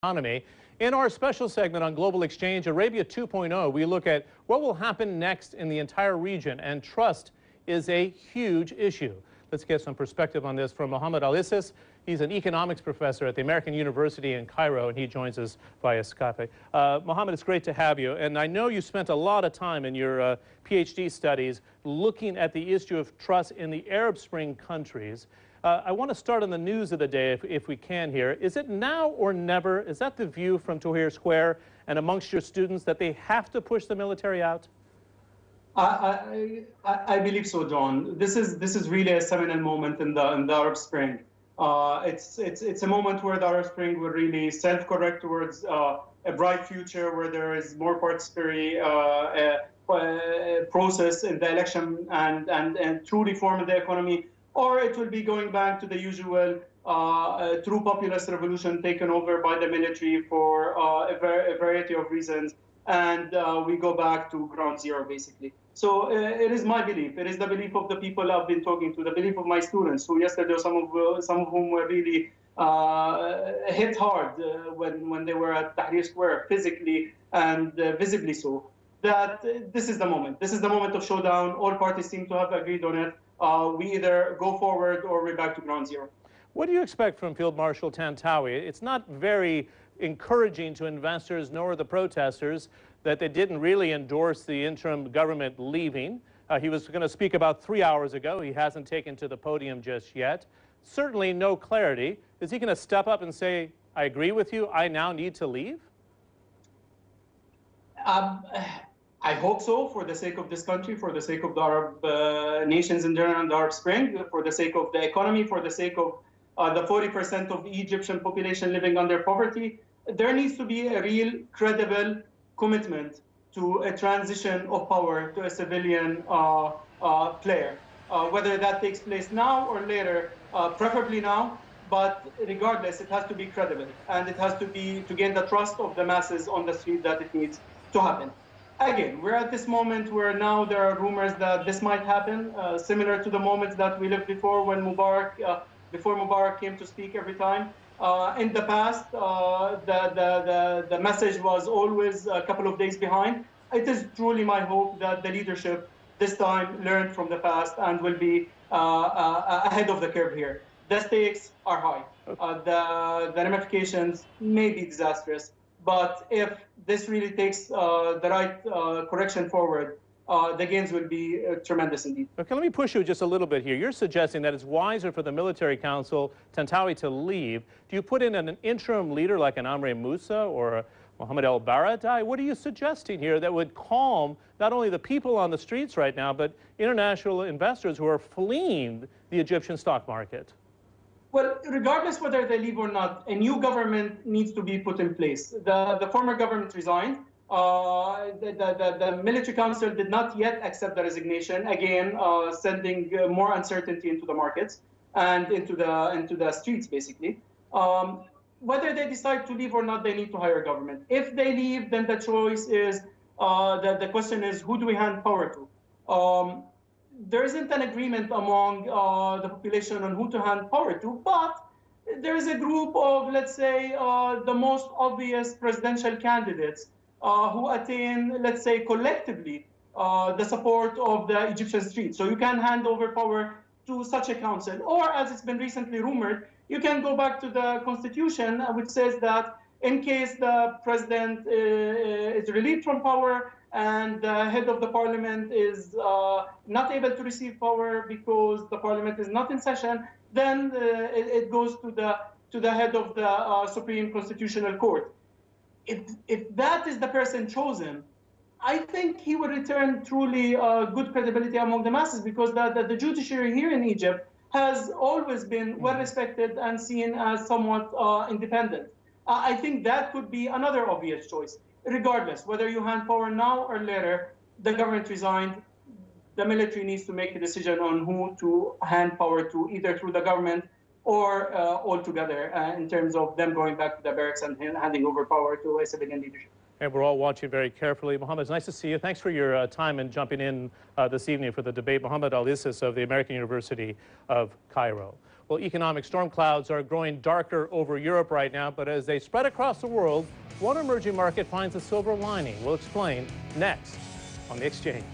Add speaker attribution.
Speaker 1: economy. In our special segment on Global Exchange, Arabia 2.0, we look at what will happen next in the entire region, and trust is a huge issue. Let's get some perspective on this from Mohamad Al-Ississ. He's an economics professor at the American University in Cairo, and he joins us via Skype. Mohamad, it's great to have you. And I know you spent a lot of time in your PhD studies looking at the issue of trust in the Arab Spring countries. I want to start on the news of the day, if we can here. Is it now or never? Is that the view from Tahrir Square and amongst your students that they have to push the military out?
Speaker 2: I believe so, John. This is really a seminal moment in the Arab Spring. It's a moment where the Arab Spring will really self-correct towards a bright future where there is more participatory process in the election and true reform of the economy, or it will be going back to the usual true populist revolution taken over by the military for a variety of reasons, and we go back to ground zero, basically. So it is my belief. It is the belief of the people I've been talking to, the belief of my students, who yesterday, some of whom were really hit hard when they were at Tahrir Square, physically and visibly so, that this is the moment. This is the moment of showdown. All parties seem to have agreed on it. We either go forward or we're back to ground zero.
Speaker 1: What do you expect from Field Marshal Tantawi? It's not very encouraging to investors nor the protesters that they didn't really endorse the interim government leaving. He was going to speak about 3 hours ago. He hasn't taken to the podium just yet. Certainly no clarity. Is he going to step up and say, I agree with you, I now need to leave?
Speaker 2: I hope so, for the sake of this country, for the sake of the Arab nations in general and the Arab Spring, for the sake of the economy, for the sake of the 40% of the Egyptian population living under poverty. There needs to be a real, credible commitment to a transition of power to a civilian player. Whether that takes place now or later, preferably now, but regardless, it has to be credible, and it has to be to gain the trust of the masses on the street that it needs to happen. Again, we're at this moment where now there are rumors that this might happen, similar to the moments that we lived before when before Mubarak came to speak every time. In the past, the message was always a couple of days behind. It is truly my hope that the leadership this time learned from the past and will be ahead of the curve here. The stakes are high. The ramifications may be disastrous. But if this really takes the right correction forward, the gains will be tremendous indeed.
Speaker 1: Okay, let me push you just a little bit here. You're suggesting that it's wiser for the military council, Tantawi, to leave. Do you put in an interim leader like an Amr Moussa or a Mohammed Al-Baradei? What are you suggesting here that would calm not only the people on the streets right now, but international investors who are fleeing the Egyptian stock market?
Speaker 2: Well, regardless whether they leave or not, a new government needs to be put in place. The former government resigned. The military council did not yet accept the resignation, again, sending more uncertainty into the markets and into the streets, basically. Whether they decide to leave or not, they need to hire a government. If they leave, then the choice is, the question is, who do we hand power to? There isn't an agreement among the population on who to hand power to, but there is a group of, let's say, the most obvious presidential candidates who attain, let's say, collectively, the support of the Egyptian street. So you can hand over power to such a council. Or, as it's been recently rumored, you can go back to the constitution, which says that in case the president is relieved from power and the head of the parliament is not able to receive power because the parliament is not in session, then it goes to the head of the Supreme Constitutional Court. If that is the person chosen, I think he will return truly good credibility among the masses, because the judiciary here in Egypt has always been well respected and seen as somewhat independent. I think that could be another obvious choice. Regardless, whether you hand power now or later, the government resigned. The military needs to make a decision on who to hand power to, either through the government or altogether, in terms of them going back to the barracks and handing over power to a civilian leadership.
Speaker 1: And we're all watching very carefully. Mohamad, it's nice to see you. Thanks for your time and jumping in this evening for the debate. Mohamad Al-Ississ of the American University of Cairo. Well, economic storm clouds are growing darker over Europe right now, but as they spread across the world, one emerging market finds a silver lining. We'll explain next on The Exchange.